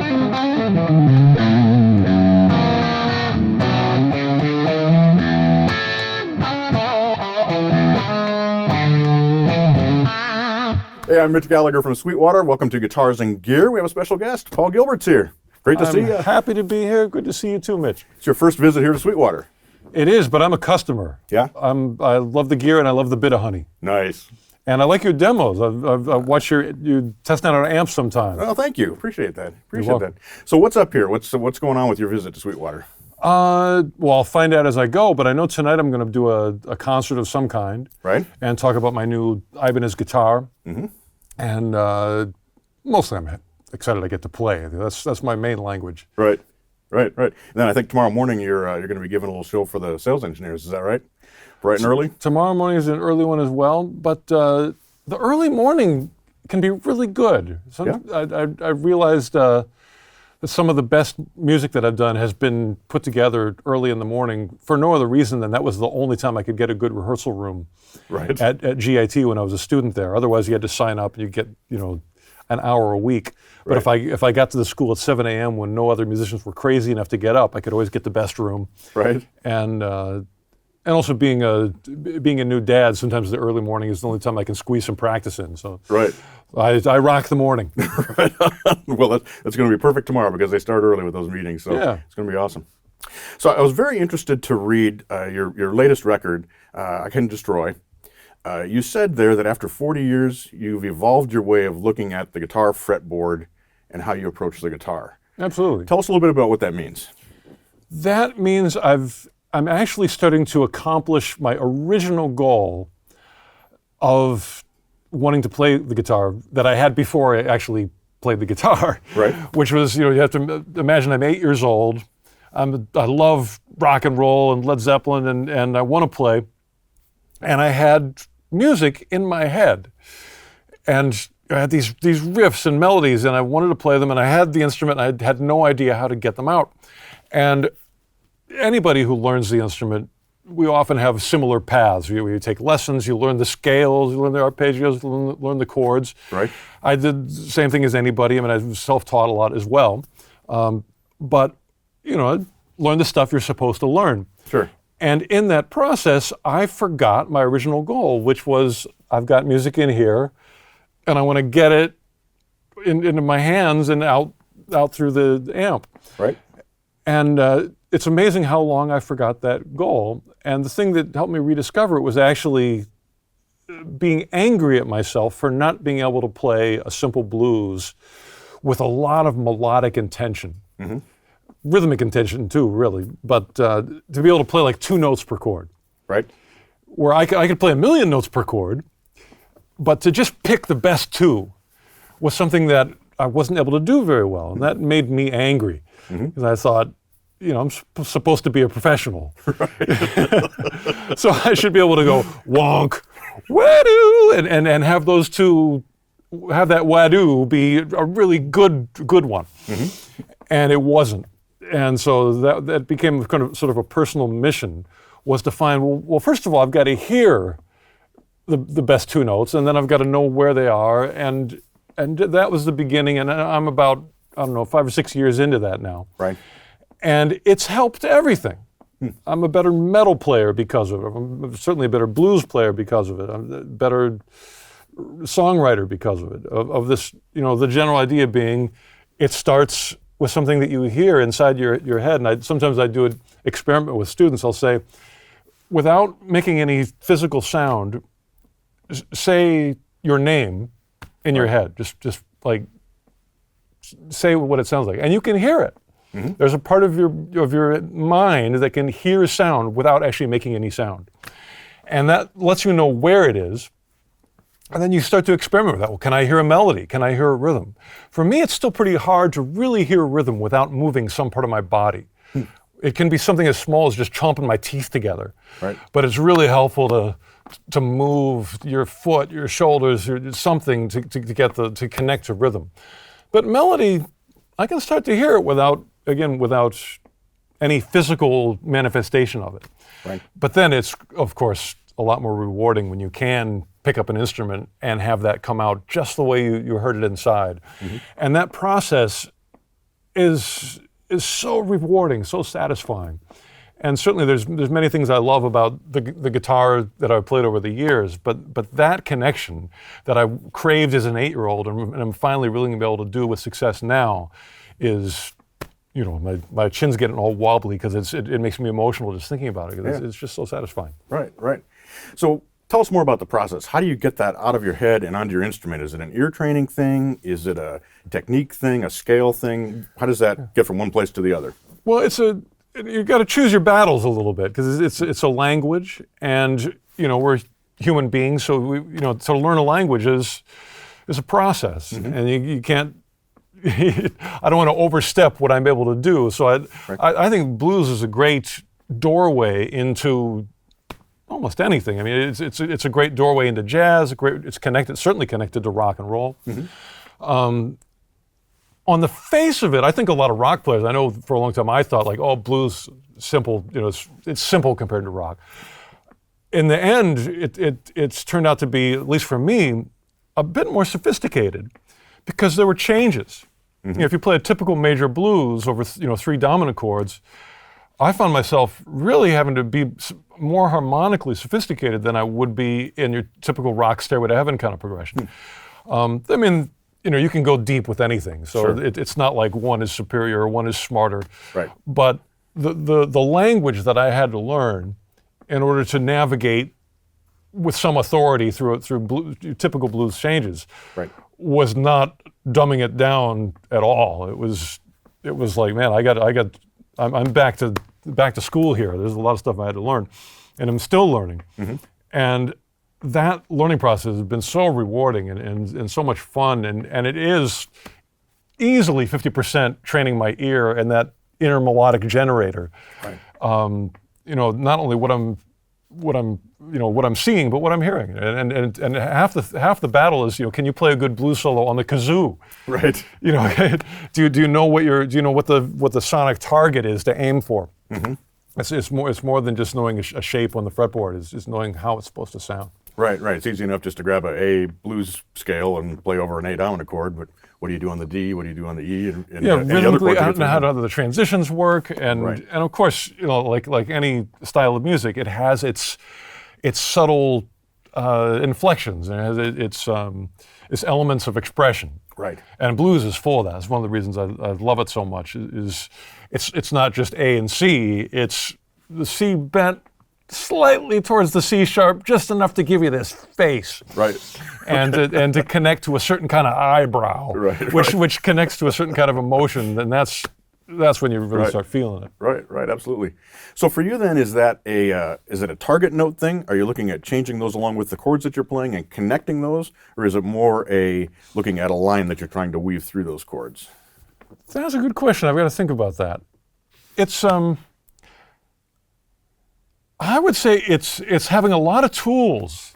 Hey, I'm Mitch Gallagher from Sweetwater. Welcome to Guitars and Gear. We have a special guest. Paul Gilbert's here. Great to see you. Happy to be here. Good to see you too, Mitch. It's your first visit here to Sweetwater. It is, but I'm a customer. Yeah? I love the gear and I love the bit of honey. Nice. And I like your demos. I've watched you testing out an amp sometimes. Oh, thank you. Appreciate that. Appreciate that. So what's up here? What's going on with your visit to Sweetwater? Well, I'll find out as I go, but I know tonight I'm going to do a concert of some kind. Right. And talk about my new Ibanez guitar. Mm-hmm. And mostly I'm excited I get to play. That's my main language. Right. And then I think tomorrow morning you're going to be giving a little show for the sales engineers. Is that right? Bright and early? Tomorrow morning is an early one as well, but the early morning can be really good. I realized that some of the best music that I've done has been put together early in the morning for no other reason than that was the only time I could get a good rehearsal room at GIT when I was a student there. Otherwise, you had to sign up and you get, an hour a week. But if I got to the school at 7 a.m. when no other musicians were crazy enough to get up, I could always get the best room. Right. And also being a new dad, sometimes the early morning is the only time I can squeeze some practice in. So I rock the morning. Right. Well, that's going to be perfect tomorrow because they start early with those meetings. So it's going to be awesome. So I was very interested to read your latest record, I Can Destroy. You said there that after 40 years, you've evolved your way of looking at the guitar fretboard and how you approach the guitar. Absolutely. Tell us a little bit about what that means. That means I'm actually starting to accomplish my original goal of wanting to play the guitar that I had before I actually played the guitar. Right. Which was, you have to imagine I'm 8 years old. I love rock and roll and Led Zeppelin and I want to play. And I had music in my head. And I had these riffs and melodies and I wanted to play them and I had the instrument and I had no idea how to get them out. And anybody who learns the instrument, we often have similar paths. You take lessons, you learn the scales, you learn the arpeggios, learn the chords. Right. I did the same thing as anybody. I mean, I was self-taught a lot as well. But, learn the stuff you're supposed to learn. Sure. And in that process, I forgot my original goal, which was I've got music in here, and I want to get it into my hands and out through the amp. Right. And it's amazing how long I forgot that goal. And the thing that helped me rediscover it was actually being angry at myself for not being able to play a simple blues with a lot of melodic intention. Mm-hmm. Rhythmic intention too, really, but to be able to play like 2 notes per chord. Right. Where I could play 1,000,000 notes per chord, but to just pick the best 2 was something that I wasn't able to do very well, and that made me angry. Because I thought, I'm supposed to be a professional. Right. So I should be able to go wonk, wah-doo, and have those 2, have that wah-doo be a really good one. Mm-hmm. And it wasn't. And so that became kind of sort of a personal mission, was to find, well, first of all, I've got to hear the best 2 notes, and then I've got to know where they are, and that was the beginning, and I'm about, 5 or 6 years into that now. Right. And it's helped everything. I'm a better metal player because of it. I'm certainly a better blues player because of it. I'm a better songwriter because of it. Of this, the general idea being, it starts with something that you hear inside your head. And sometimes I do an experiment with students. I'll say, without making any physical sound, say your name in your head. Just like say what it sounds like. And you can hear it. Mm-hmm. There's a part of your mind that can hear sound without actually making any sound. And that lets you know where it is. And then you start to experiment with that. Well, can I hear a melody? Can I hear a rhythm? For me, it's still pretty hard to really hear a rhythm without moving some part of my body. It can be something as small as just chomping my teeth together. Right. But it's really helpful to move your foot, your shoulders, or something to connect to rhythm. But melody, I can start to hear it without any physical manifestation of it. Right. But then it's, of course, a lot more rewarding when you can pick up an instrument and have that come out just the way you heard it inside. Mm-hmm. And that process is so rewarding, so satisfying. And certainly there's many things I love about the guitar that I've played over the years, but that connection that I craved as an 8-year-old and I'm finally really going to be able to do with success now is, you know, my chin's getting all wobbly because it makes me emotional just thinking about it. It's just so satisfying. Right. So tell us more about the process. How do you get that out of your head and onto your instrument? Is it an ear training thing? Is it a technique thing, a scale thing? How does that get from one place to the other? Well, you got to choose your battles a little bit because it's a language, and you know we're human beings, so to learn a language is a process, and you can't. I don't want to overstep what I'm able to do, so I think blues is a great doorway into almost anything. I mean, it's a great doorway into jazz. It's certainly connected to rock and roll. On the face of it, I think a lot of rock players, I know for a long time I thought like, oh, blues, simple, it's simple compared to rock. In the end, it's turned out to be, at least for me, a bit more sophisticated because there were changes. If you play a typical major blues over 3 dominant chords, I found myself really having to be more harmonically sophisticated than I would be in your typical rock Stairway to Heaven kind of progression. I mean, you can go deep with anything, so it's not like one is superior or one is smarter. Right. But the language that I had to learn in order to navigate with some authority through typical blues changes was not dumbing it down at all. It was like, man, I'm back to school here. There's a lot of stuff I had to learn, and I'm still learning. And that learning process has been so rewarding and so much fun, and it is easily 50% training my ear and that inner melodic generator. Right. Not only what I'm seeing, but what I'm hearing, and half the battle is, can you play a good blues solo on the kazoo? Right. Do you know what the sonic target is to aim for? It's more than just knowing a shape on the fretboard. It's knowing how it's supposed to sound. Right. It's easy enough just to grab a blues scale and play over an A dominant chord, but what do you do on the D? What do you do on the E? And rhythmically, I don't know how the transitions work, and of course, like any style of music, it has its subtle inflections and it has its elements of expression. Right. And blues is full of that. It's one of the reasons I love it so much. It's not just A and C. It's the C bent slightly towards the C sharp, just enough to give you this face. Right. And to connect to a certain kind of eyebrow, which connects to a certain kind of emotion, and that's when you really start feeling it. Right, absolutely. So for you then, is it a target note thing? Are you looking at changing those along with the chords that you're playing and connecting those? Or is it more looking at a line that you're trying to weave through those chords? That's a good question. I've got to think about that. It's I would say it's having a lot of tools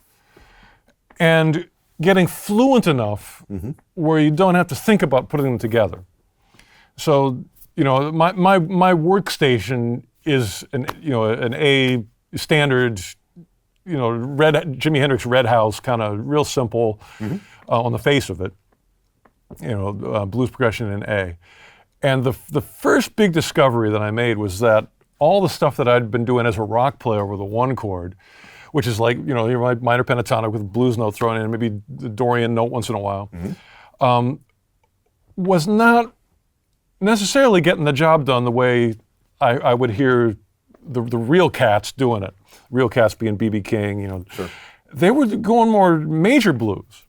and getting fluent enough where you don't have to think about putting them together. So, my workstation is an A standard, Jimi Hendrix Red House, kind of real simple on the face of it, blues progression in A. And the first big discovery that I made was that all the stuff that I'd been doing as a rock player with a 1 chord, which is like, your minor pentatonic with a blues note thrown in, maybe the Dorian note once in a while, was not necessarily getting the job done the way I would hear the real cats doing it. Real cats being B.B. King, They were going more major blues.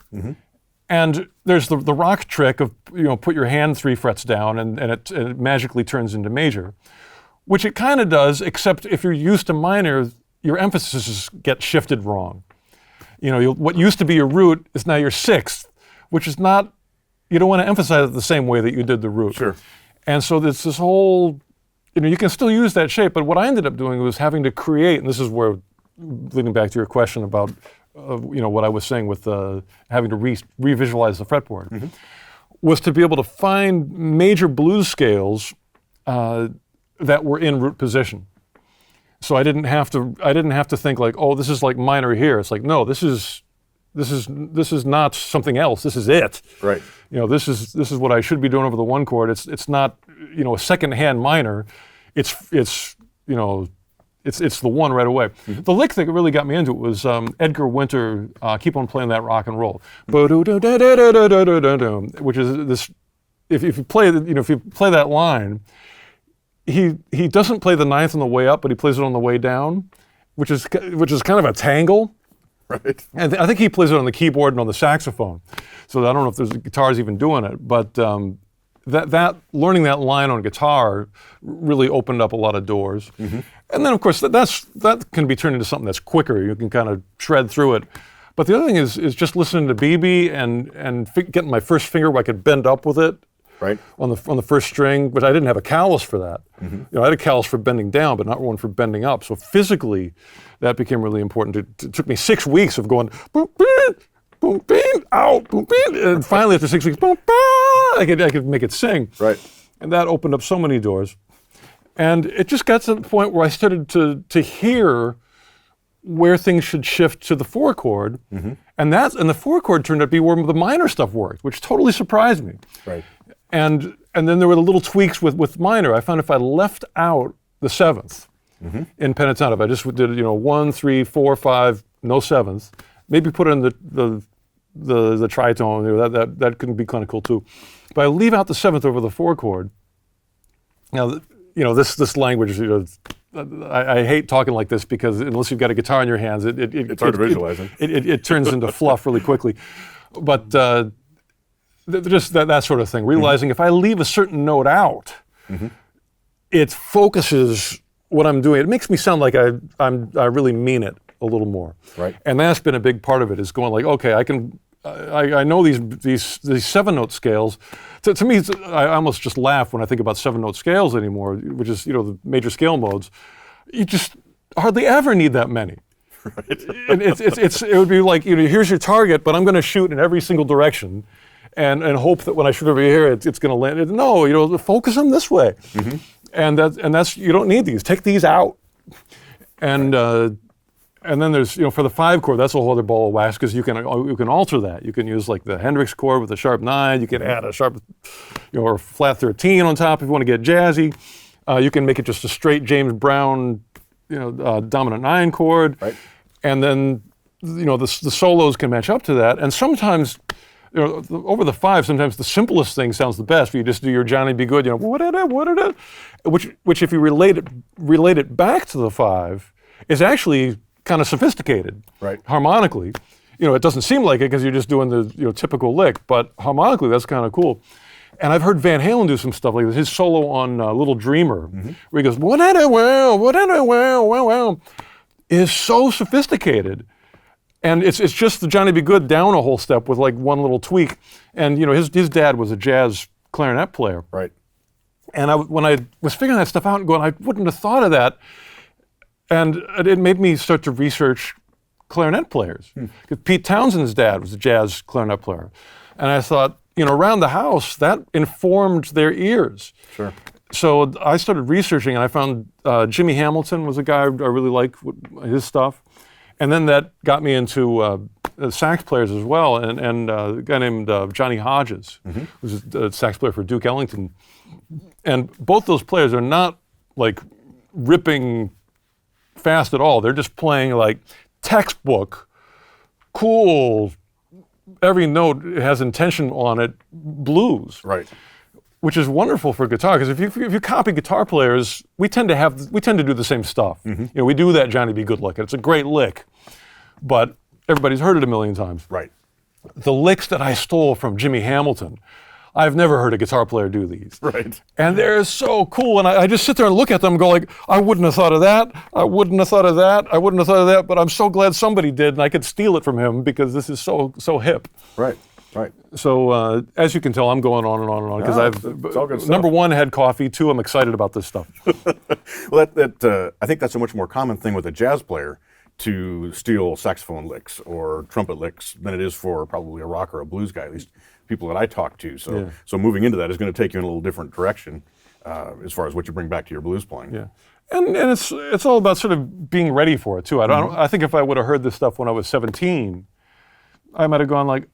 And there's the rock trick of, put your hand 3 frets down and it magically turns into major, which it kind of does, except if you're used to minor, your emphasis gets shifted wrong. What used to be your root is now your 6th, which is not, you don't want to emphasize it the same way that you did the root. Sure. And so there's this whole, you can still use that shape, but what I ended up doing was having to create, and this is where, leading back to your question about, what I was saying with having to revisualize the fretboard, was to be able to find major blues scales that were in root position. So I didn't have to think like, oh, this is like minor here. It's like, no, this is not something else. This is it. Right. This is what I should be doing over the 1 chord. It's not a second-hand minor, it's the one right away. Mm-hmm. The lick that really got me into it was Edgar Winter, Keep On Playing That Rock and Roll, which is this. If you play that line, he doesn't play the ninth on the way up, but he plays it on the way down, which is kind of a tangle. Right. And I think he plays it on the keyboard and on the saxophone. So I don't know if there's guitars even doing it, but that learning that line on guitar really opened up a lot of doors. Mm-hmm. And then of course that can be turned into something that's quicker. You can kind of shred through it. But the other thing is just listening to BB and getting my first finger where I could bend up with it. Right. On the first string, but I didn't have a callus for that. Mm-hmm. I had a callus for bending down, but not one for bending up. So physically, that became really important. It took me 6 weeks of going boom, beep, boom, beep, out, boom, beep, and finally after 6 weeks, boom, I could make it sing. Right. And that opened up so many doors. And it just got to the point where I started to hear where things should shift to the 4-chord, mm-hmm. and the 4-chord turned out to be where the minor stuff worked, which totally surprised me. Right. And then there were the little tweaks with minor. I found if I left out the 7th mm-hmm. in pentatonic, if I just did 1, 3, 4, 5, no 7th, maybe put in the tritone. That could be kind of cool too. But I leave out the 7th over the 4-chord. Now this language. I hate talking like this because unless you've got a guitar in your hands, it's hard to visualize it turns into fluff really quickly. But just that sort of thing, realizing if I leave a certain note out, mm-hmm. it focuses what I'm doing. It makes me sound like I really mean it a little more. Right. And that's been a big part of it, is going like, okay, I know these 7-note scales. To me, I almost just laugh when I think about 7-note scales anymore, which is the major scale modes. You just hardly ever need that many. Right. And it would be like, here's your target, but I'm going to shoot in every single direction. And hope that when I shoot over here, it's going to land. No, focus them this way, mm-hmm. and that's you don't need these. Take these out, and then there's for the 5-chord, that's a whole other ball of wax because you can alter that. You can use like the Hendrix chord with a sharp 9. You can add a sharp, or flat 13 on top if you want to get jazzy. You can make it just a straight James Brown, dominant 9 chord, right. And then the solos can match up to that, and sometimes. Over the 5, sometimes the simplest thing sounds the best. You just do your Johnny Be Good, which if you relate it back to the 5, is actually kind of sophisticated, right? Harmonically, it doesn't seem like it because you're just doing the typical lick, but harmonically that's kind of cool. And I've heard Van Halen do some stuff like this. His solo on Little Dreamer, mm-hmm. where he goes wow, is so sophisticated. And it's just the Johnny Be Good down a whole step with like one little tweak. And his dad was a jazz clarinet player. Right. And when I was figuring that stuff out and going, I wouldn't have thought of that. And it made me start to research clarinet players. Because Pete Townshend's dad was a jazz clarinet player. And I thought, around the house, that informed their ears. Sure. So I started researching, and I found Jimmy Hamilton was a guy I really liked his stuff. And then that got me into sax players as well, and a guy named Johnny Hodges, mm-hmm. who's a sax player for Duke Ellington. And both those players are not like ripping fast at all. They're just playing like textbook, cool, every note has intention on it, blues. Right. Which is wonderful for guitar, because if you copy guitar players, we tend to do the same stuff. Mm-hmm. We do that Johnny Be Good lick. It's a great lick, but everybody's heard it a million times. Right. The licks that I stole from Jimmy Hamilton, I've never heard a guitar player do these. Right. And they're so cool, and I just sit there and look at them and go like, I wouldn't have thought of that, I wouldn't have thought of that, I wouldn't have thought of that, but I'm so glad somebody did, and I could steal it from him because this is so hip. Right. Right. So as you can tell, I'm going on and on and on because it's all good stuff. Number 1, had coffee. 2, I'm excited about this stuff. Well, I think that's a much more common thing with a jazz player to steal saxophone licks or trumpet licks than it is for probably a rock or a blues guy, at least people that I talk to. So moving into that is going to take you in a little different direction as far as what you bring back to your blues playing. Yeah. And it's all about sort of being ready for it too. I think if I would have heard this stuff when I was 17, I might have gone like,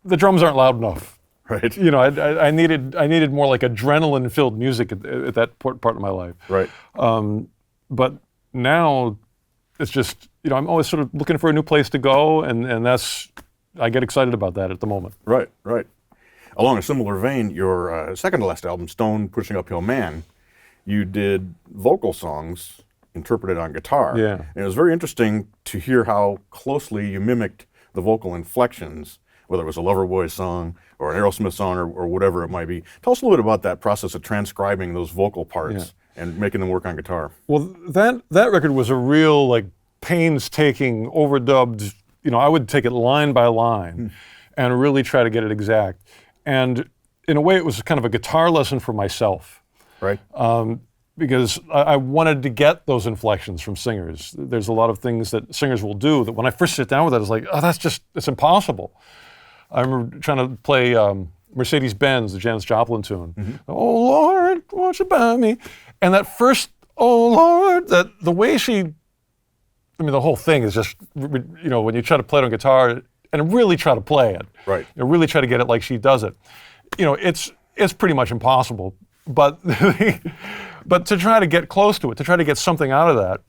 the drums aren't loud enough. Right. You know, I needed more like adrenaline-filled music at that part of my life. Right. But now it's just, you know, I'm always sort of looking for a new place to go, and I get excited about that at the moment. Right, right. Along a similar vein, your second to last album, Stone Pushing Uphill Man, you did vocal songs interpreted on guitar. Yeah. And it was very interesting to hear how closely you mimicked the vocal inflections, whether it was a Loverboy song or an Aerosmith song or whatever it might be. Tell us a little bit about that process of transcribing those vocal parts and making them work on guitar. Well, that record was a real, like, painstaking, overdubbed, you know, I would take it line by line and really try to get it exact. And in a way, it was kind of a guitar lesson for myself. Right. Because I wanted to get those inflections from singers. There's a lot of things that singers will do that when I first sit down with it, it's like, oh, it's impossible. I remember trying to play Mercedes-Benz, the Janis Joplin tune. Oh, Lord, won't you buy me? And that first, oh, Lord, the way the whole thing is just, you know, when you try to play it on guitar and really try to play it. Right. You know, really try to get it like she does it. You know, it's pretty much impossible. But to try to get close to it, to try to get something out of that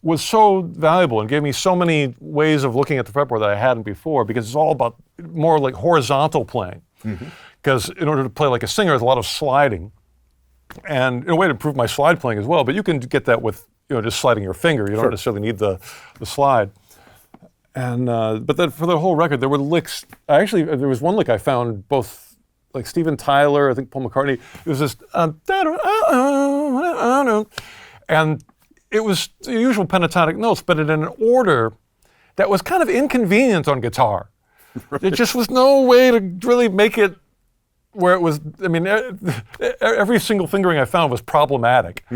was so valuable and gave me so many ways of looking at the fretboard that I hadn't before, because it's all about more like horizontal playing. Because in order to play like a singer, there's a lot of sliding. And in a way to improve my slide playing as well, but you can get that with, you know, just sliding your finger. You don't necessarily need the slide. And but then for the whole record, there were licks. There was one lick I found both, like Steven Tyler, I think Paul McCartney. It was this, and it was the usual pentatonic notes, but in an order that was kind of inconvenient on guitar. Right. There just was no way to really make it where it was. I mean, every single fingering I found was problematic,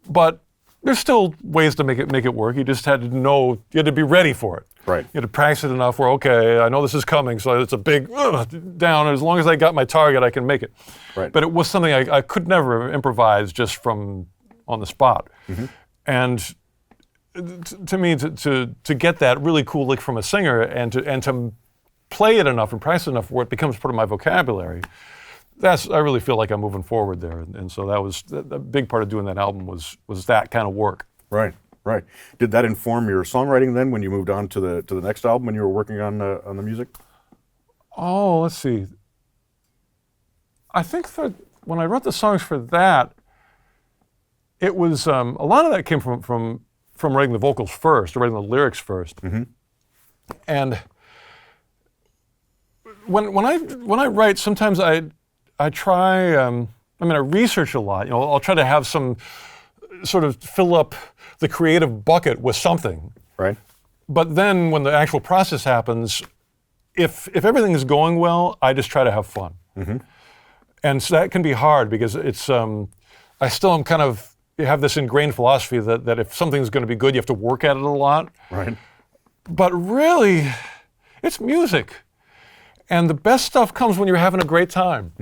but there's still ways to make it work. You just had to know, you had to be ready for it. Right. You had to practice it enough where, okay, I know this is coming, so it's a big down. As long as I got my target, I can make it. Right. But it was something I could never improvise just from on the spot. And to me, to get that really cool lick from a singer and to play it enough and practice enough where it becomes part of my vocabulary, I really feel like I'm moving forward there. And so that was a big part of doing that album was that kind of work. Right. Right. Did that inform your songwriting then when you moved on to the next album when you were working on the music? Oh, let's see. I think that when I wrote the songs for that, it was a lot of that came from writing the vocals first, or writing the lyrics first. And when I write, sometimes I try. I research a lot. You know, I'll try to have some sort of fill up the creative bucket with something. Right. But then when the actual process happens, if everything is going well, I just try to have fun. And so that can be hard because it's, I still am kind of, you have this ingrained philosophy that if something's going to be good, you have to work at it a lot. Right. But really, it's music. And the best stuff comes when you're having a great time.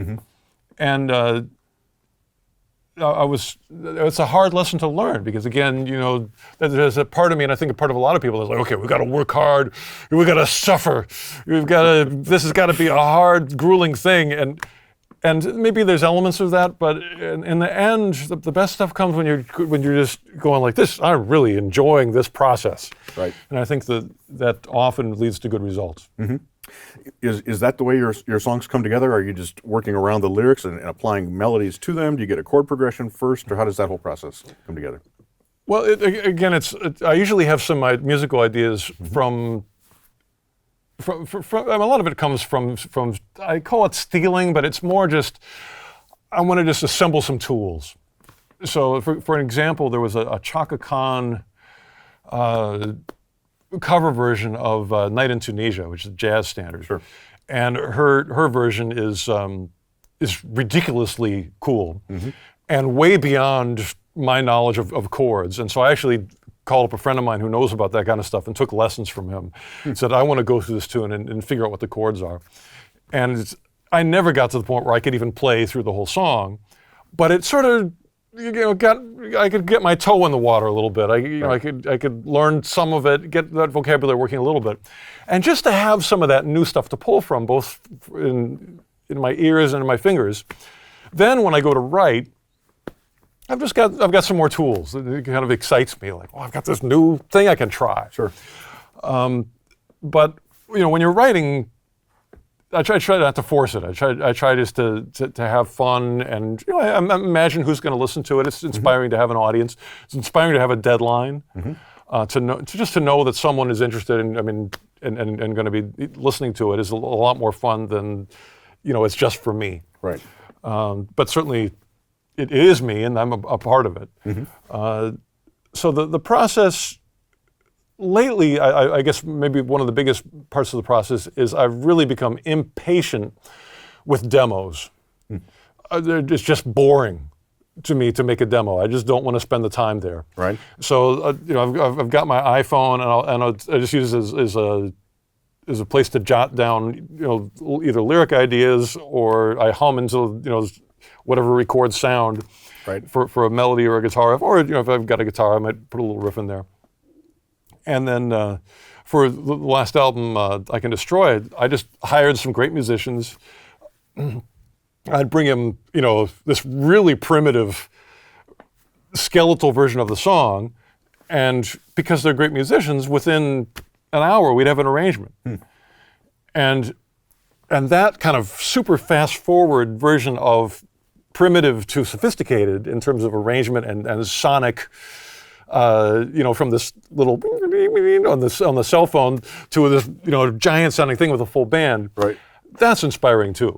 And it's a hard lesson to learn because, again, you know, there's a part of me, and I think a part of a lot of people is like, okay, we've got to work hard, we've got to suffer, this has got to be a hard, grueling thing, and maybe there's elements of that, but in the end, the best stuff comes when you're just going like this. I'm really enjoying this process, right? And I think that often leads to good results. Is that the way your songs come together? Are you just working around the lyrics and applying melodies to them? Do you get a chord progression first, or how does that whole process come together? Well, I usually have some musical ideas from a lot of it comes from I call it stealing, but it's more just I want to just assemble some tools. So, for an example, there was a Chaka Khan cover version of Night in Tunisia, which is a jazz standard. Sure. And her version is ridiculously cool and way beyond my knowledge of chords. And so I actually called up a friend of mine who knows about that kind of stuff and took lessons from him. Said, I want to go through this tune and figure out what the chords are. And I never got to the point where I could even play through the whole song, but it sort of, you know, I could get my toe in the water a little bit. I could learn some of it, get that vocabulary working a little bit, and just to have some of that new stuff to pull from, both in in my ears and in my fingers. Then when I go to write, I've got some more tools. It kind of excites me, like, oh, I've got this new thing I can try. Sure. But when you're writing, I try not to force it. I try just to have fun, and I imagine who's going to listen to it. It's inspiring to have an audience. It's inspiring to have a deadline. To know that someone is interested in, and going to be listening to it is a lot more fun than, it's just for me. Right. But certainly, it is me, and I'm a part of it. So the process. Lately, I guess maybe one of the biggest parts of the process is I've really become impatient with demos. It's just boring to me to make a demo. I just don't want to spend the time there. Right. So I've got my iPhone, and I just use it as a place to jot down either lyric ideas, or I hum into whatever records sound. Right. For a melody or a guitar riff, or if I've got a guitar, I might put a little riff in there. And then for the last album, I Can Destroy It, I just hired some great musicians. I'd bring them, this really primitive skeletal version of the song, and because they're great musicians, within an hour we'd have an arrangement. And that kind of super fast forward version of primitive to sophisticated in terms of arrangement and sonic. From this little on the cell phone to this giant sounding thing with a full band. Right. That's inspiring too.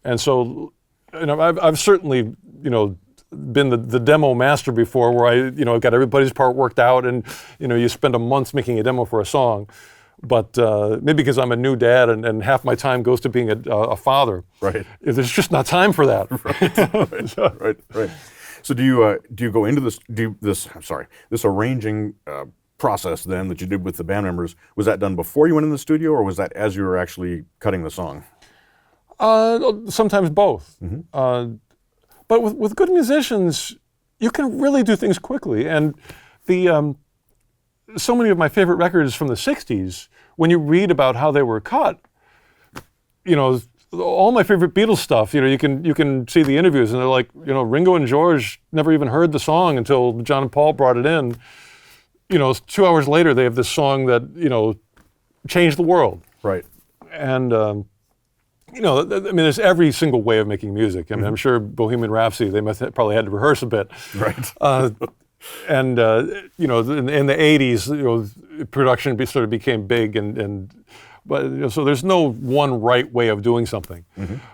And so, I've certainly been the demo master before, where I got everybody's part worked out, and you spend a month making a demo for a song. But maybe because I'm a new dad and half my time goes to being a father. Right. There's just not time for that. Right. So do you go into this arranging process then that you did with the band members? Was that done before you went in the studio, or was that as you were actually cutting the song? Sometimes both. But with good musicians, you can really do things quickly. And so many of my favorite records from the '60s, when you read about how they were cut, all my favorite Beatles stuff, you can see the interviews, and they're like, Ringo and George never even heard the song until John and Paul brought it in. 2 hours later, they have this song that, changed the world. Right. And, there's every single way of making music. I'm sure Bohemian Rhapsody, they probably had to rehearse a bit. Right. In the 80s, production sort of became big, but so there's no one right way of doing something.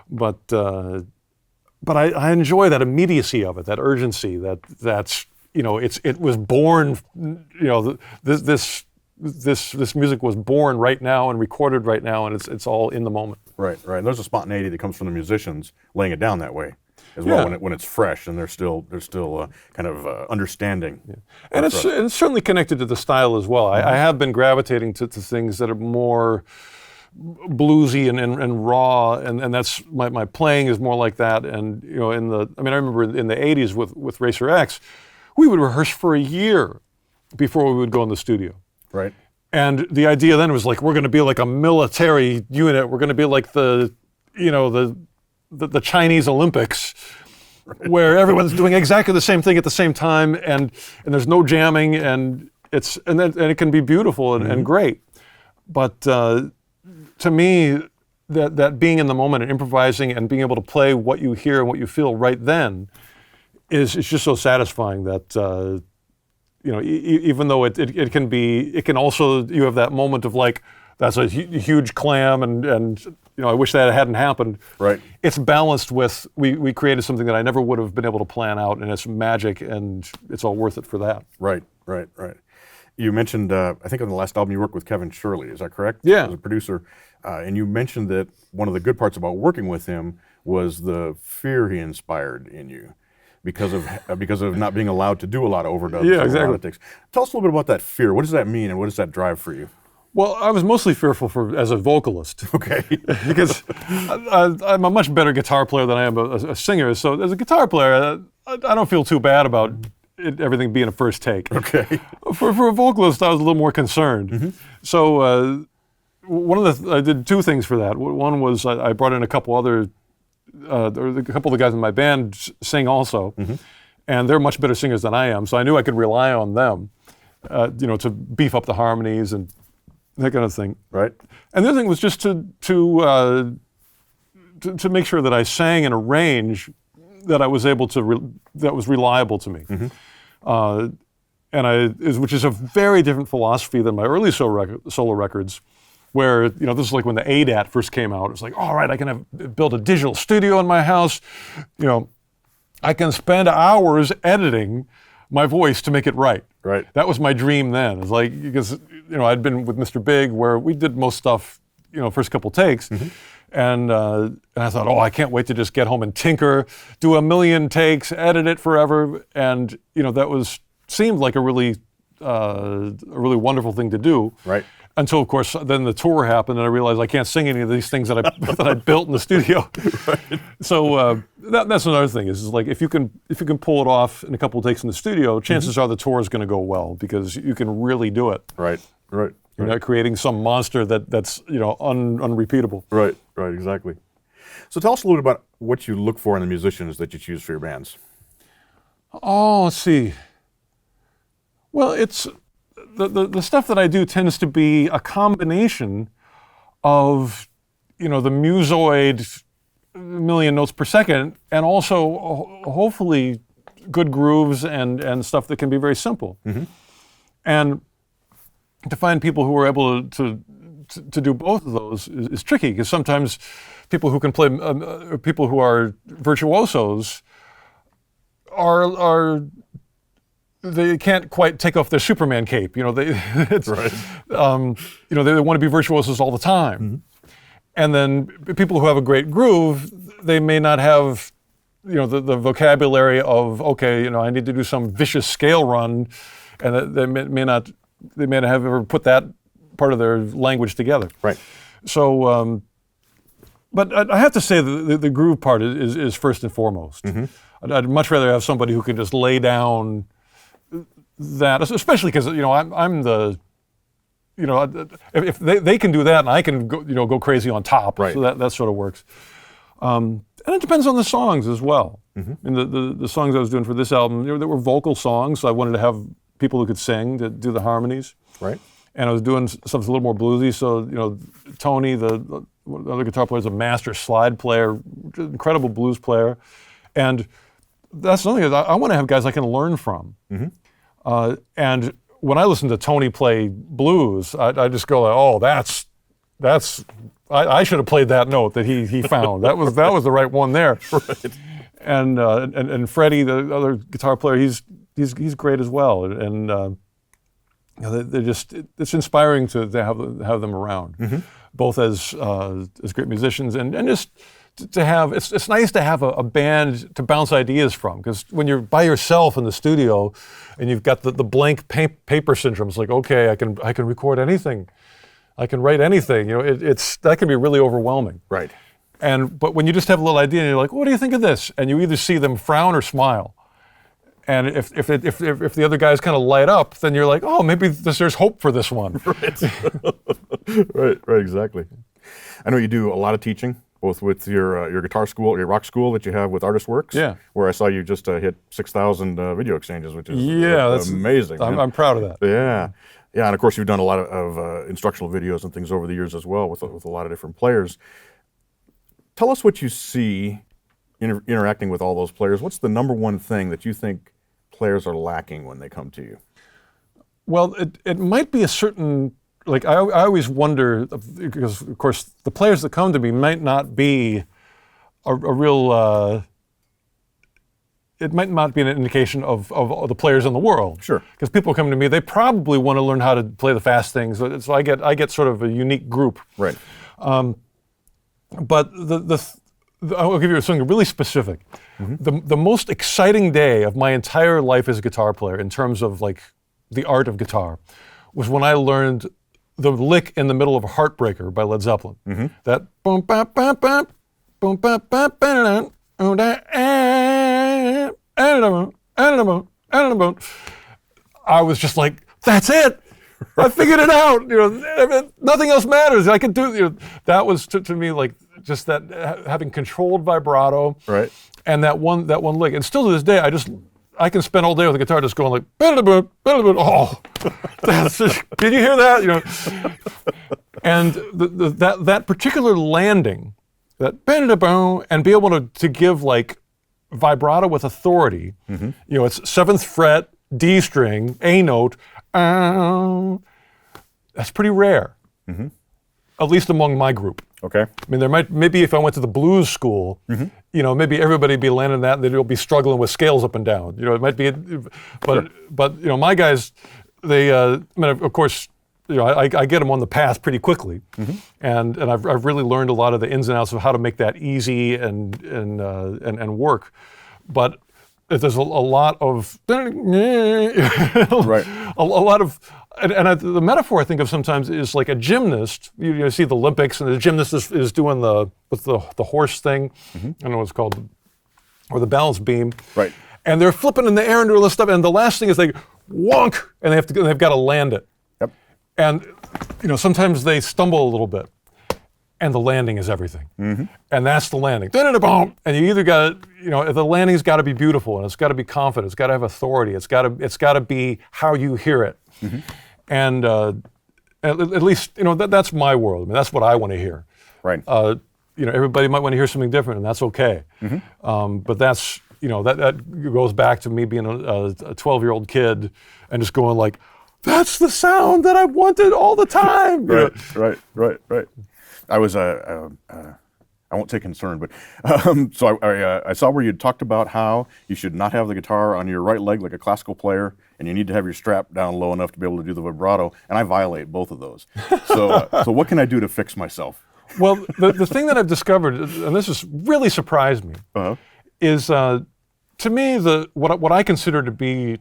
But I enjoy that immediacy of it, that urgency. It was born. This music was born right now and recorded right now, and it's all in the moment. Right. There's a spontaneity that comes from the musicians laying it down that way as well, when it's fresh and they're still kind of understanding. Yeah. And it's certainly connected to the style as well. I have been gravitating to things that are more bluesy and raw, and that's my playing is more like that. And I remember in the '80s with Racer X, we would rehearse for a year before we would go in the studio. Right. And the idea then was like, we're going to be like a military unit. We're going to be like the Chinese Olympics, right, where everyone's doing exactly the same thing at the same time, and there's no jamming, and it can be beautiful and great. But to me, that being in the moment and improvising and being able to play what you hear and what you feel right then is just so satisfying that. Even though it can also, you have that moment of like, that's a huge clam, and I wish that hadn't happened. Right. It's balanced with, we created something that I never would have been able to plan out, and it's magic, and it's all worth it for that. Right. You mentioned, I think on the last album you worked with Kevin Shirley, is that correct? Yeah. As a producer. And you mentioned that one of the good parts about working with him was the fear he inspired in you. Because of not being allowed to do a lot of overdubs. Yeah, exactly. Tell us a little bit about that fear. What does that mean, and what does that drive for you? Well, I was mostly fearful as a vocalist. Okay. Because I'm a much better guitar player than I am a singer. So as a guitar player, I don't feel too bad about everything being a first take. Okay. For a vocalist, I was a little more concerned. So I did two things for that. One was I brought in a couple other, a couple of the guys in my band sing also, and they're much better singers than I am, so I knew I could rely on them, to beef up the harmonies and that kind of thing. Right. And the other thing was just to make sure that I sang in a range that I was able to, that was reliable to me. Which is a very different philosophy than my early solo records, where, this is like when the ADAT first came out. It's like, all right, I can build a digital studio in my house. I can spend hours editing my voice to make it right. Right. That was my dream then. It's like, because, I'd been with Mr. Big where we did most stuff, first couple takes. And I thought, I can't wait to just get home and tinker, do a million takes, edit it forever. And, that seemed like a really wonderful thing to do. Right. Until, of course, then the tour happened, and I realized I can't sing any of these things that I built in the studio. Right. So that's another thing. Is like if you can pull it off in a couple of takes in the studio, chances are the tour is going to go well because you can really do it. Right. Right. You're not creating some monster that's unrepeatable. Right. Right. Exactly. So tell us a little bit about what you look for in the musicians that you choose for your bands. Oh, let's see. Well, it's the stuff that I do tends to be a combination of, the musoid million notes per second, and also hopefully good grooves and stuff that can be very simple. And to find people who are able to do both of those is tricky, because sometimes people who can play, people who are virtuosos are they can't quite take off their Superman cape. They want to be virtuosos all the time. And then people who have a great groove, they may not have, the vocabulary of, I need to do some vicious scale run, and they may not have ever put that part of their language together. Right. So, but I have to say the groove part is first and foremost. I'd much rather have somebody who can just lay down that, especially because I'm the, if they can do that and I can go crazy on top. Right. So that sort of works. And it depends on the songs as well. And the songs I was doing for this album, there were vocal songs, so I wanted to have people who could sing to do the harmonies. Right. And I was doing stuff that's a little more bluesy, so Tony, the other guitar player, is a master slide player, incredible blues player, and that's another thing. I want to have guys I can learn from. And when I listen to Tony play blues, I just go like, I should have played that note that he found. that was the right one there. Right. And Freddie, the other guitar player, he's great as well. And they're just, it's inspiring to have them around, both as great musicians and just to have, it's nice to have a band to bounce ideas from, because when you're by yourself in the studio and you've got the blank paper syndrome, it's like, okay, I can record anything, I can write anything, that can be really overwhelming. Right. But when you just have a little idea and you're like, what do you think of this? And you either see them frown or smile. And if the other guys kind of light up, then you're like, oh, maybe there's hope for this one. Right. Right, exactly. I know you do a lot of teaching, both with your guitar school, your rock school that you have with Artist Works. Yeah. Where I saw you just hit 6,000 video exchanges, which is that's amazing. I'm proud of that. Yeah. Yeah, and of course you've done a lot of instructional videos and things over the years as well with a lot of different players. Tell us what you see interacting with all those players. What's the number one thing that you think players are lacking when they come to you? Well, it might be a certain, like I always wonder, because of course the players that come to me might not be a real, it might not be an indication of the players in the world. Sure. Because people come to me, they probably want to learn how to play the fast things, so I get sort of a unique group. Right. But I'll give you something really specific. The most exciting day of my entire life as a guitar player, in terms of like the art of guitar, was when I learned the lick in the middle of a Heartbreaker by Led Zeppelin. That boom bap bap bap boom bap bap bap. I was just like, that's it. I figured it out. Nothing else matters. I can do. That was to me like just that having controlled vibrato. Right. And that one lick. And still to this day, I can spend all day with the guitar just going like, oh, can you hear that? And that particular landing, that and be able to give like vibrato with authority. It's 7th fret, D string, A note. That's pretty rare, at least among my group. Okay. I mean, maybe if I went to the blues school, maybe everybody'd be landing that, and they'll be struggling with scales up and down. It might be, but my guys, they, of course, I get them on the path pretty quickly, and I've really learned a lot of the ins and outs of how to make that easy and work, but there's a lot of right. a lot of. And the metaphor I think of sometimes is like a gymnast. You see the Olympics, and the gymnast is doing the horse thing. I don't know what it's called, or the balance beam. Right. And they're flipping in the air and doing all this stuff. And the last thing is they wonk, and they've got to land it. Yep. And sometimes they stumble a little bit, and the landing is everything. And that's the landing. And you either got the landing's got to be beautiful, and it's got to be confident. It's got to have authority. It's got to be how you hear it. And at least that's my world. I mean, that's what I want to hear. Right. Everybody might want to hear something different, and that's okay. But that's that goes back to me being a 12-year-old kid and just going like, that's the sound that I wanted all the time. Right. I was I won't say concerned, but so I saw where you talked about how you should not have the guitar on your right leg like a classical player, and you need to have your strap down low enough to be able to do the vibrato, and I violate both of those. So what can I do to fix myself? Well, the thing that I've discovered, and this has really surprised me, is to me what I consider to be,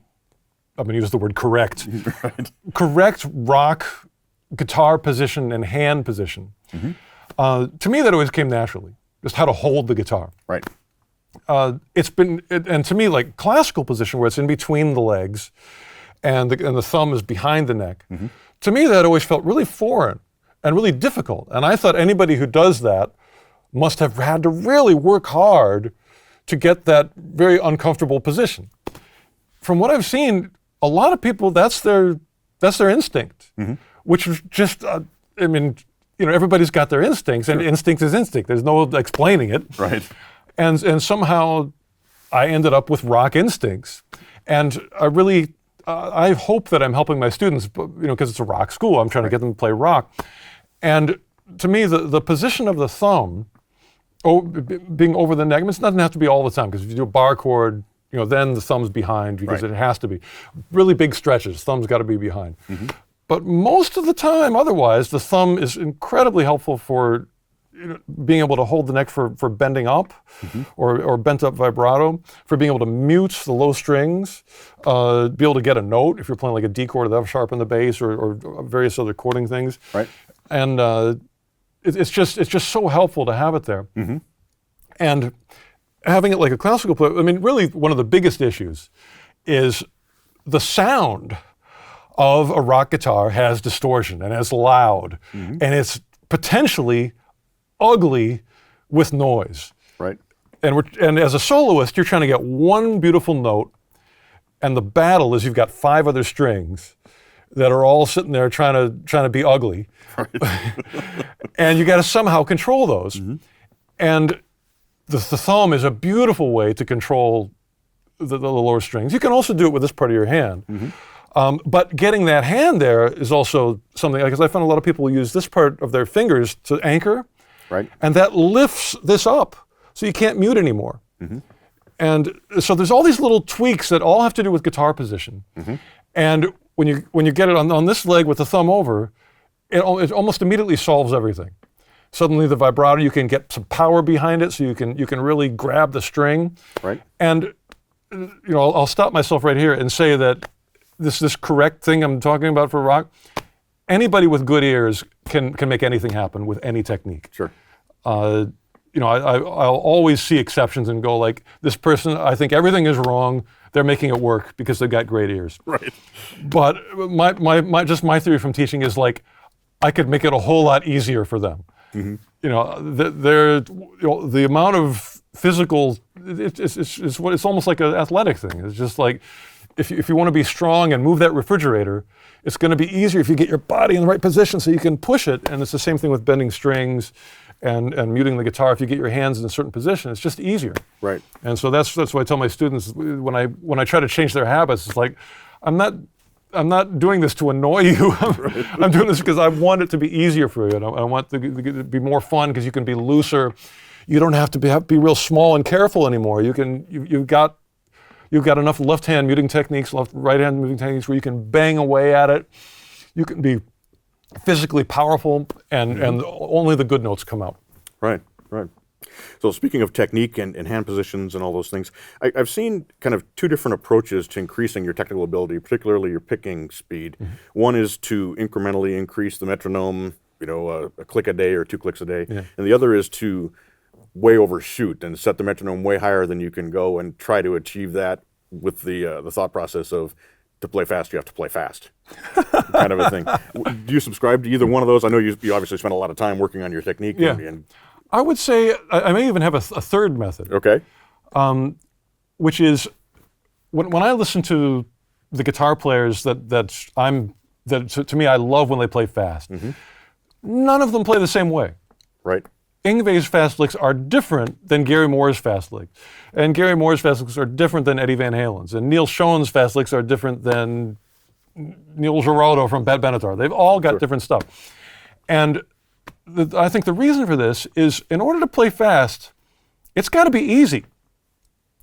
I'm going to use the word correct, correct rock guitar position and hand position. To me, that always came naturally, just how to hold the guitar. Right. And to me, like classical position where it's in between the legs and the thumb is behind the neck, to me that always felt really foreign and really difficult. And I thought anybody who does that must have had to really work hard to get that very uncomfortable position. From what I've seen, a lot of people, that's their instinct, which is just, everybody's got their instincts, and instinct is instinct. There's no explaining it. Right. And somehow I ended up with rock instincts. And I really, I hope that I'm helping my students, because it's a rock school, I'm trying to get them to play rock. And to me, the position of the thumb, being over the neck, it doesn't have to be all the time, because if you do a bar chord, then the thumb's behind, because it has to be. Really big stretches, thumb's got to be behind. But most of the time, otherwise, the thumb is incredibly helpful for being able to hold the neck for bending up or bent up vibrato, for being able to mute the low strings, be able to get a note if you're playing like a D chord or the F sharp in the bass or various other chording things. Right. And it's just so helpful to have it there. And having it like a classical player, really one of the biggest issues is the sound of a rock guitar has distortion, and it's loud, and it's potentially ugly with noise. Right. And as a soloist, you're trying to get one beautiful note, and the battle is you've got 5 other strings that are all sitting there trying to be ugly, and you got to somehow control those. And the thumb is a beautiful way to control the lower strings. You can also do it with this part of your hand. But getting that hand there is also something, because I found a lot of people use this part of their fingers to anchor, and that lifts this up, so you can't mute anymore. And so there's all these little tweaks that all have to do with guitar position. And when you get it on this leg with the thumb over, it almost immediately solves everything. Suddenly the vibrato, you can get some power behind it, so you can really grab the string. Right. And I'll stop myself right here and say that this correct thing I'm talking about for rock, anybody with good ears can make anything happen with any technique. Sure. I'll always see exceptions and go like, this person, I think everything is wrong. They're making it work because they've got great ears. Right. But my theory from teaching is like, I could make it a whole lot easier for them. Mm-hmm. The amount of physical, it's almost like an athletic thing. It's just like, if you want to be strong and move that refrigerator, it's going to be easier if you get your body in the right position so you can push it. And it's the same thing with bending strings and muting the guitar. If you get your hands in a certain position, it's just easier. Right. And so that's what I tell my students when I try to change their habits. It's like, I'm not doing this to annoy you. I'm doing this because I want it to be easier for you. And I want it to be more fun because you can be looser. You don't have to be real small and careful anymore. You've got enough left-hand muting techniques, right-hand muting techniques where you can bang away at it. You can be physically powerful, and only the good notes come out. Right. So speaking of technique and hand positions and all those things, I've seen kind of two different approaches to increasing your technical ability, particularly your picking speed. Mm-hmm. One is to incrementally increase the metronome, a click a day or 2 clicks a day, and the other is to way overshoot and set the metronome way higher than you can go and try to achieve that with the thought process of, to play fast, you have to play fast, kind of a thing. Do you subscribe to either one of those? I know you obviously spent a lot of time working on your technique. Yeah. I would say I may even have a third method. Okay. Which is when I listen to the guitar players that to me I love when they play fast. Mm-hmm. None of them play the same way. Right. Yngwie's fast licks are different than Gary Moore's fast licks. And Gary Moore's fast licks are different than Eddie Van Halen's. And Neil Schoen's fast licks are different than Neil Giraldo from Pat Benatar. They've all got different stuff. And I think the reason for this is in order to play fast, it's got to be easy.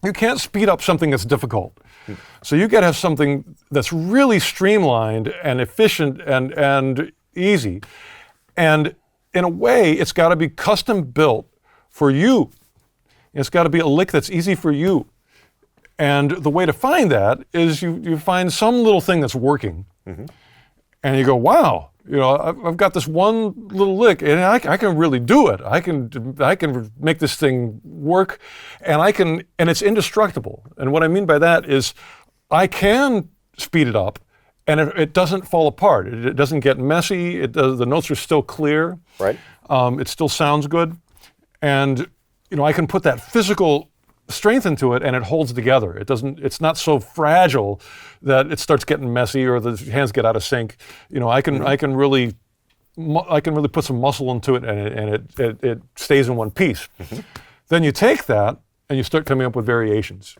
You can't speed up something that's difficult. So you got to have something that's really streamlined and efficient and easy. And in a way, it's got to be custom built for you. It's got to be a lick that's easy for you. And the way to find that is you find some little thing that's working. Mm-hmm. And you go, wow, I've got this one little lick and I can really do it. I can make this thing work and it's indestructible. And what I mean by that is I can speed it up and it doesn't fall apart. It doesn't get messy. The notes are still clear. Right. It still sounds good. And, I can put that physical strength into it and it holds together. It's not so fragile that it starts getting messy or the hands get out of sync. I can really put some muscle into it and it stays in one piece. Mm-hmm. Then you take that and you start coming up with variations.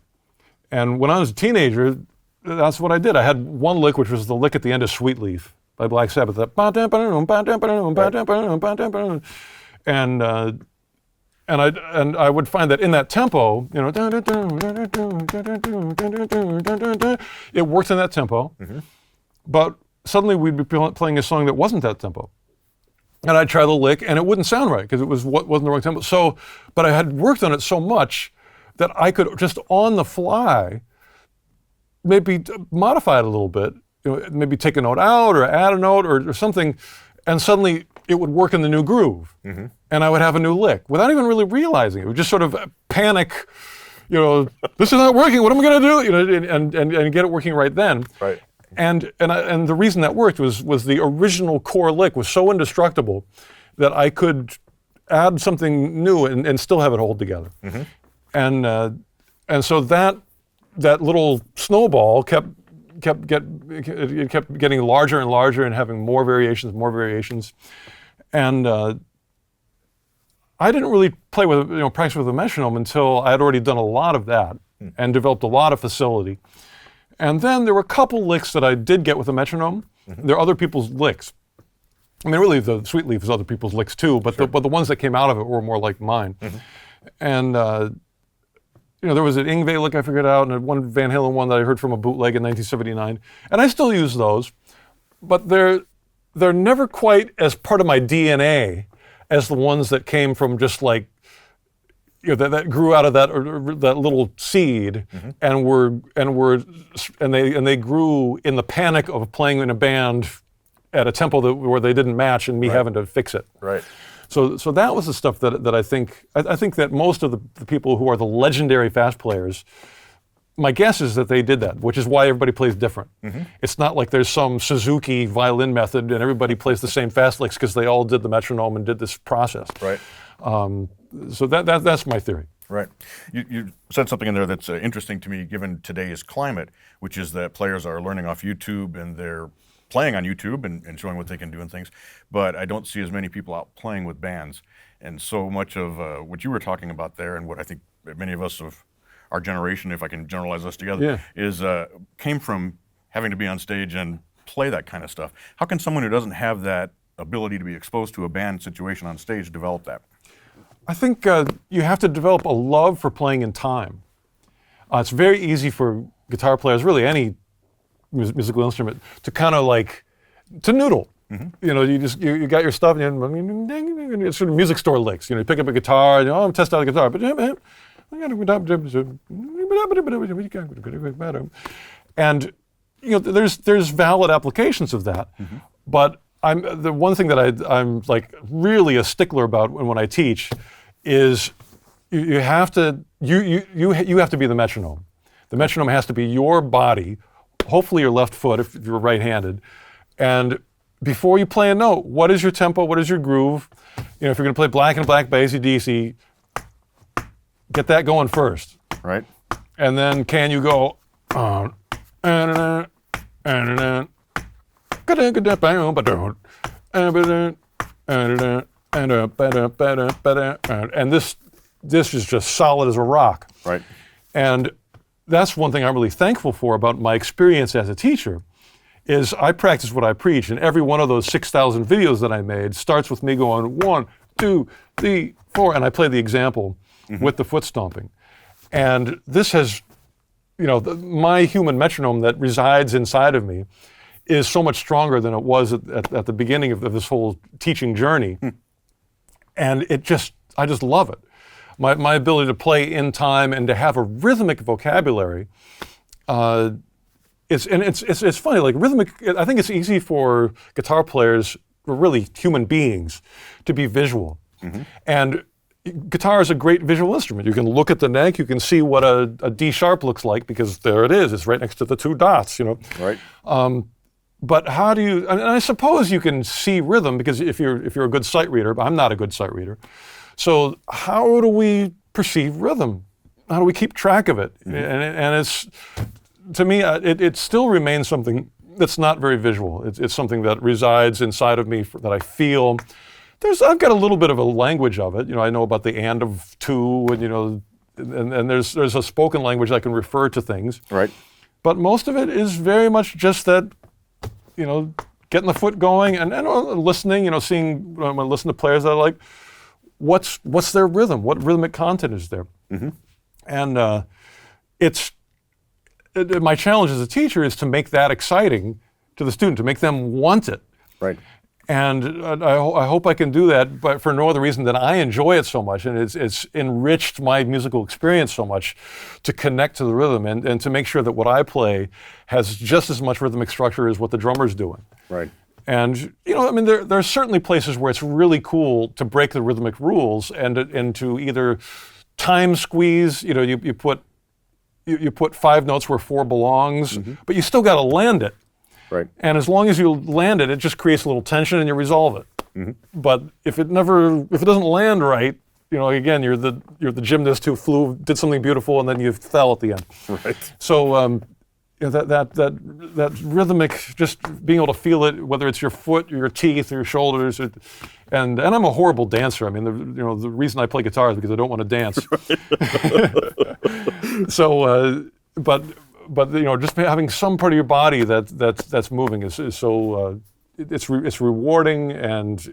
And when I was a teenager, that's what I did. I had one lick, which was the lick at the end of Sweet Leaf by Black Sabbath. And I would find that in that tempo, it worked in that tempo. Mm-hmm. But suddenly we'd be playing a song that wasn't that tempo. And I'd try the lick and it wouldn't sound right because it wasn't the wrong tempo. But I had worked on it so much that I could just on the fly maybe modify it a little bit, maybe take a note out or add a note or something, and suddenly it would work in the new groove. Mm-hmm. And I would have a new lick without even really realizing it. It would just sort of panic, this is not working, what am I going to do? And get it working right then. Right. And the reason that worked was the original core lick was so indestructible that I could add something new and still have it hold together. Mm-hmm. And so that little snowball kept getting larger and larger and having more variations. And I didn't really practice with a metronome until I had already done a lot of that and developed a lot of facility. And then there were a couple licks that I did get with a metronome. Mm-hmm. They're other people's licks. I mean, really, the Sweet Leaf is other people's licks too, but the ones that came out of it were more like mine. Mm-hmm. And there was an Yngwie lick I figured out, and one Van Halen one that I heard from a bootleg in 1979, and I still use those, but they're never quite as part of my DNA as the ones that came from just like that grew out of that little seed, mm-hmm. and they grew in the panic of playing in a band at a tempo where they didn't match and me having to fix it. Right. So that was the stuff that I think that most of the people who are the legendary fast players, my guess is that they did that, which is why everybody plays different. It's not like there's some Suzuki violin method and everybody plays the same fast licks because they all did the metronome and did this process. Right. So that's my theory. Right. You said something in there that's interesting to me given today's climate, which is that players are learning off YouTube and they're playing on YouTube and showing what they can do and things, but I don't see as many people out playing with bands. And so much of what you were talking about there and what I think many of us of our generation, if I can generalize us together, is came from having to be on stage and play that kind of stuff. How can someone who doesn't have that ability to be exposed to a band situation on stage develop that? I think you have to develop a love for playing in time. It's very easy for guitar players, really any musical instrument, to kind of like, to noodle. You know, you got your stuff and it's sort of music store licks. You know, you pick up a guitar and I'm test out a guitar, and you know, there's valid applications of that, but the one thing that I'm like really a stickler about when I teach is you have to be the metronome. The metronome has to be your body, hopefully your left foot if you're right-handed, and before you play a note, what is your tempo? What is your groove? You know, if you're going to play black and black by AC/DC, get that going first. Right. And then can you go and this is just solid as a rock. Right. And that's one thing I'm really thankful for about my experience as a teacher, is I practice what I preach, and every one of those 6,000 videos that I made starts with me going 1, 2, 3, 4, and I play the example with the foot stomping. And this has, you know, my human metronome that resides inside of me is so much stronger than it was at the beginning of this whole teaching journey. And I just love it. My ability to play in time and to have a rhythmic vocabulary. It's funny, like rhythmic, I think it's easy for guitar players, or really human beings, to be visual. And guitar is a great visual instrument. You can look at the neck, you can see what a D sharp looks like because there it is. It's right next to the two dots, you know. Right. But how do you? And I suppose you can see rhythm because if you're a good sight reader, but I'm not a good sight reader. So how do we perceive rhythm? How do we keep track of it? And it's, to me, it still remains something that's not very visual. It's something that resides inside of me that I feel. I've got a little bit of a language of it. You know, I know about the and of two, and you know, and there's a spoken language I can refer to things. Right. But most of it is very much just that, you know, getting the foot going and listening. You know, seeing when I listen to players that I like, what's their rhythm? What rhythmic content is there? And my challenge as a teacher is to make that exciting to the student, to make them want it. Right. And I hope I can do that, but for no other reason than I enjoy it so much, and it's enriched my musical experience so much to connect to the rhythm and to make sure that what I play has just as much rhythmic structure as what the drummer's doing. Right. And you know, I mean, there are certainly places where it's really cool to break the rhythmic rules and to either time squeeze. You know, you put 5 notes where 4 belongs, but you still got to land it. Right. And as long as you land it, it just creates a little tension and you resolve it. But if it doesn't land right, you know, again, you're the gymnast who did something beautiful and then you fell at the end. Right. So you know, that rhythmic, just being able to feel it, whether it's your foot, or your teeth, or your shoulders, and I'm a horrible dancer. I mean, the reason I play guitar is because I don't want to dance. So, but you know, just having some part of your body that's moving is so it's rewarding and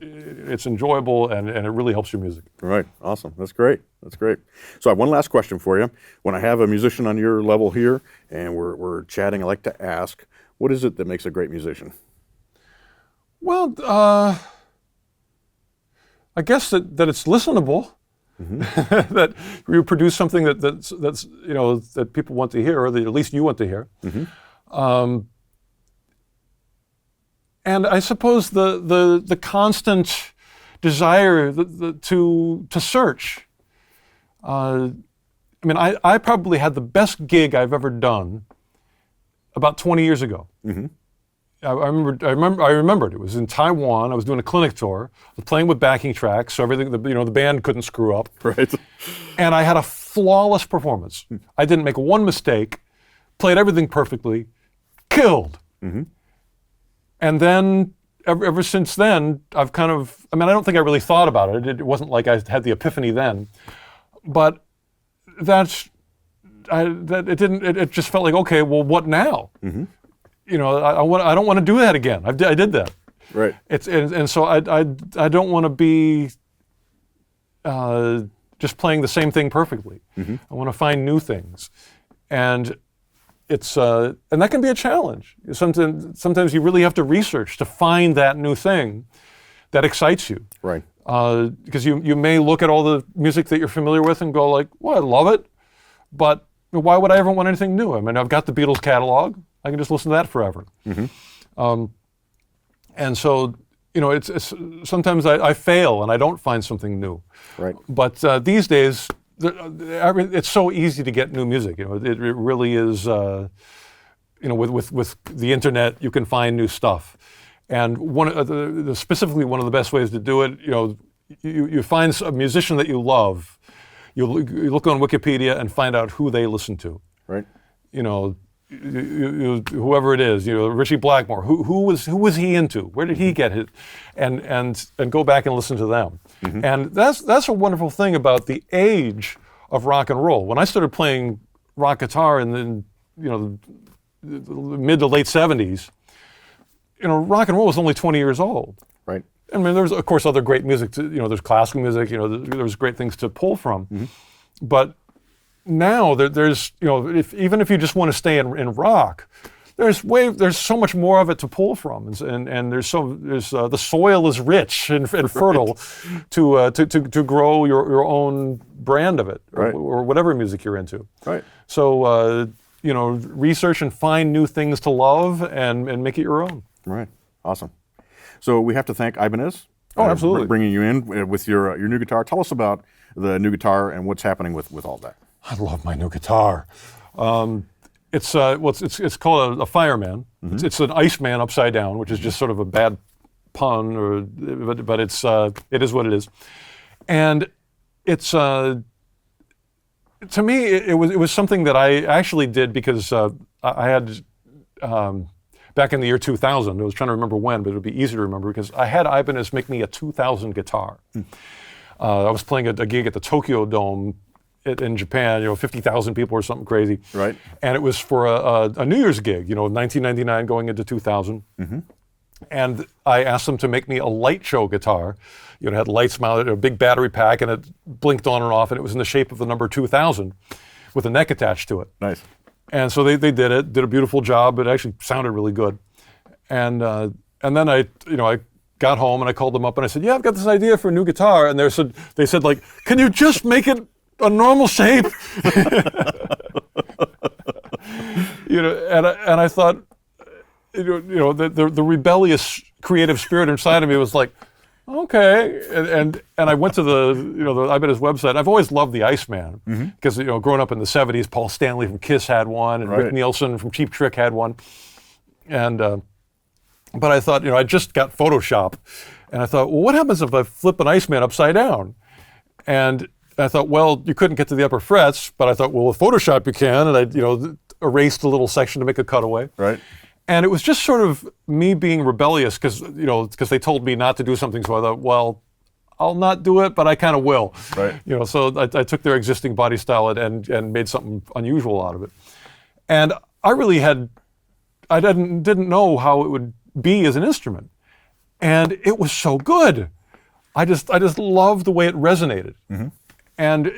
it's enjoyable and it really helps your music. Right. Awesome. That's great. That's great. So I have one last question for you. When I have a musician on your level here and we're chatting, I like to ask, what is it that makes a great musician? Well, I guess that it's listenable. That you produce something that's you know, that people want to hear, or that at least you want to hear. And I suppose the constant desire to search. I mean, I probably had the best gig I've ever done about 20 years ago. Mm-hmm. I remembered it was in Taiwan. I was doing a clinic tour. I was playing with backing tracks, so everything, the band couldn't screw up. Right. And I had a flawless performance. I didn't make one mistake, played everything perfectly, killed. Mm-hmm. And then, ever since then, I've kind of, I mean, I don't think I really thought about it. It wasn't like I had the epiphany then. But it just felt like, okay, well, what now? Mm-hmm. I don't want to do that again. I did that. Right. And so I don't want to be just playing the same thing perfectly. Mm-hmm. I want to find new things, and and that can be a challenge. Sometimes you really have to research to find that new thing that excites you. Right. Because you may look at all the music that you're familiar with and go like, well, I love it, but why would I ever want anything new? I mean, I've got the Beatles catalog. I can just listen to that forever. Mm-hmm. And so, it's sometimes I fail and I don't find something new. Right. But these days, it's so easy to get new music. It really is. With the internet, you can find new stuff. And specifically one of the best ways to do it, you find a musician that you love. You look on Wikipedia and find out who they listen to. Right. Whoever it is, Richie Blackmore. Who was he into? Where did he get his? And go back and listen to them. Mm-hmm. And that's a wonderful thing about the age of rock and roll. When I started playing rock guitar in the mid to late 70s, rock and roll was only 20 years old. Right. I mean, there's of course other great music. There's classical music. There's great things to pull from, mm-hmm. but now there's even if you just want to stay in rock, there's so much more of it to pull from, and there's the soil is rich and fertile to grow your own brand of it, right. or whatever music you're into. Right. So research and find new things to love and make it your own. Right. Awesome. So we have to thank Ibanez. Oh, absolutely. Bringing you in with your new guitar. Tell us about the new guitar and what's happening with all that. I love my new guitar. It's called a Fireman. Mm-hmm. It's an Iceman upside down, which is just sort of a bad pun, but it is what it is. And it's to me it was something that I actually did because I had back in the year 2000. I was trying to remember when, but it would be easy to remember because I had Ibanez make me a 2000 guitar. Mm. I was playing a gig at the Tokyo Dome in Japan, 50,000 people or something crazy. Right. And it was for a New Year's gig, 1999 going into 2000. Mm-hmm. And I asked them to make me a light show guitar. It had lights mounted, a big battery pack, and it blinked on and off, and it was in the shape of the number 2000 with a neck attached to it. Nice. And so they did a beautiful job. It actually sounded really good. And then I got home and I called them up and I said, yeah, I've got this idea for a new guitar. And they said, can you just make it a normal shape? And I thought, the rebellious creative spirit inside of me was like, okay. And I went to the Ibanez website. I've always loved the Iceman because, growing up in the 70s, Paul Stanley from Kiss had one and right. Rick Nielsen from Cheap Trick had one. And, but I thought, I just got Photoshop and I thought, well, what happens if I flip an Iceman upside down? And I thought, well, you couldn't get to the upper frets, but I thought, well, with Photoshop you can, and I, erased a little section to make a cutaway. Right. And it was just sort of me being rebellious because they told me not to do something, so I thought, well, I'll not do it, but I kind of will. Right. So I took their existing body style and made something unusual out of it. And I really didn't know how it would be as an instrument, and it was so good. I just loved the way it resonated. Mm-hmm. And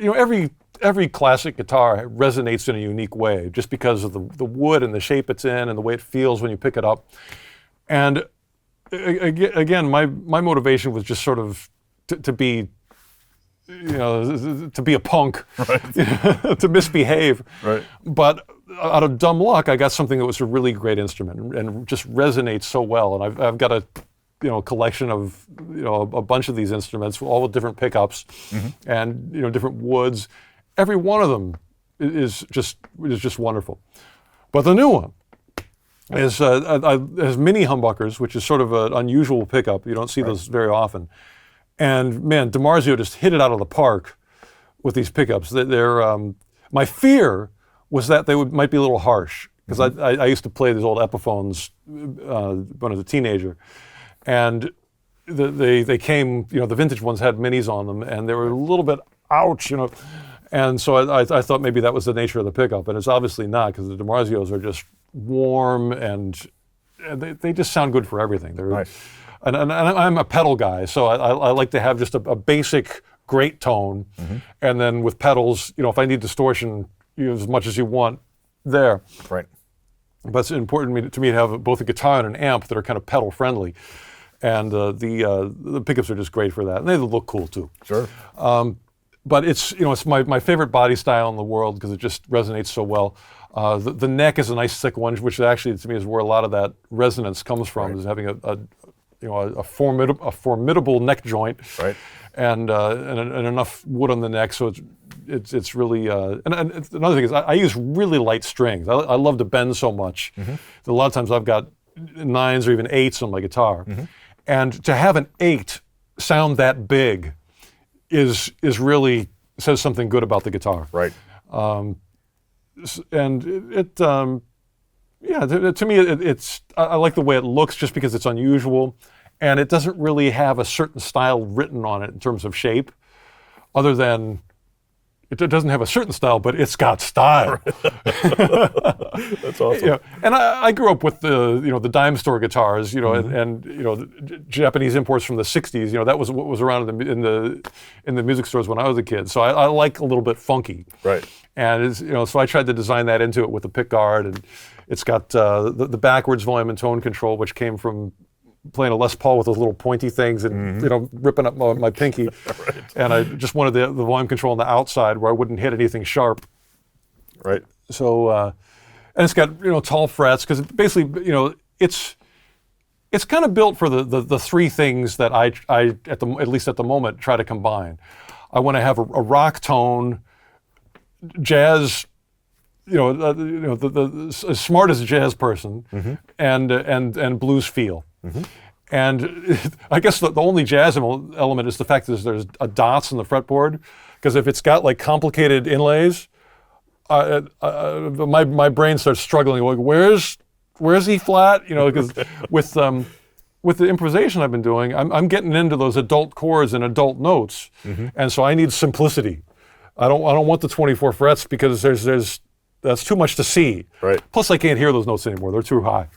every classic guitar resonates in a unique way just because of the wood and the shape it's in and the way it feels when you pick it up. And again, my motivation was just sort of to be a punk, right. To misbehave. Right. But out of dumb luck, I got something that was a really great instrument and just resonates so well. And I've got collection of a bunch of these instruments, all with different pickups and different woods. Every one of them is just wonderful. But the new one has mini humbuckers, which is sort of an unusual pickup. You don't see those very often. And man, DiMarzio just hit it out of the park with these pickups. They're my fear was that they might be a little harsh, because I used to play these old Epiphones when I was a teenager, and they came, the vintage ones had minis on them, and they were a little bit ouch, and so I thought maybe that was the nature of the pickup, and it's obviously not, because the DiMarzios are just warm and they just sound good for everything. They're nice. And I'm a pedal guy, so I like to have just a basic great tone, and then with pedals, if I need distortion, as much as you want there. Right. But it's important to me to have both a guitar and an amp that are kind of pedal friendly, and the pickups are just great for that, and they look cool too. Sure. But it's my favorite body style in the world because it just resonates so well. The neck is a nice thick one, which actually to me is where a lot of that resonance comes from, is having a formidable neck joint, right, and enough wood on the neck, so it's really and another thing is I use really light strings. I love to bend so much. A lot of times I've got 9s or even 8s on my guitar, and to have an 8 sound that big is really says something good about the guitar. Right. And to me it's I like the way it looks just because it's unusual, and it doesn't really have a certain style written on it in terms of shape, other than it doesn't have a certain style, but it's got style. That's awesome. And I grew up with the dime store guitars, and the Japanese imports from the '60s. That was what was around in the music stores when I was a kid. So I like a little bit funky. Right. And so I tried to design that into it with the pick guard, and it's got the backwards volume and tone control, which came from playing a Les Paul with those little pointy things and ripping up my pinky. Right. And I just wanted the volume control on the outside where I wouldn't hit anything sharp. Right. So and it's got tall frets, because basically it's kind of built for the three things that I at least at the moment try to combine. I want to have a rock tone, jazz, as smart as a jazz person, and blues feel. And I guess the only jazz element is the fact that there's dots in the fretboard, because if it's got like complicated inlays, my brain starts struggling. Like, where's E flat? Because with the improvisation I've been doing, I'm getting into those adult chords and adult notes, and so I need simplicity. I don't want the 24 frets, because that's too much to see. Right. Plus, I can't hear those notes anymore; they're too high.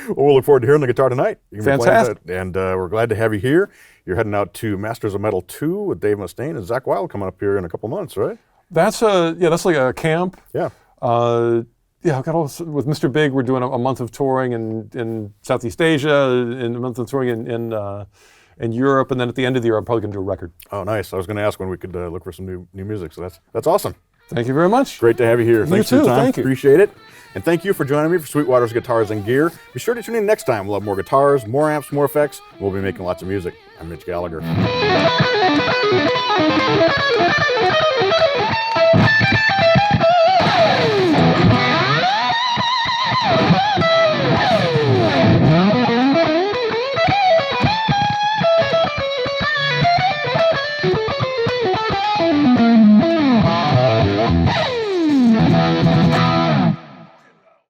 Well, we'll look forward to hearing the guitar tonight. You can be Fantastic. playing that, and we're glad to have you here. You're heading out to Masters of Metal 2 with Dave Mustaine and Zach Wilde coming up here in a couple months, right? That's like a camp. Yeah. I've got with Mr. Big. We're doing a month of touring in Southeast Asia, and a month of touring in Europe, and then at the end of the year, I'm probably going to do a record. Oh, nice. I was going to ask when we could look for some new music, so that's awesome. Thank you very much. Great to have you here. Thanks for You too. your time. Thank you. Appreciate it. And thank you for joining me for Sweetwater's Guitars and Gear. Be sure to tune in next time. We'll have more guitars, more amps, more effects. We'll be making lots of music. I'm Mitch Gallagher.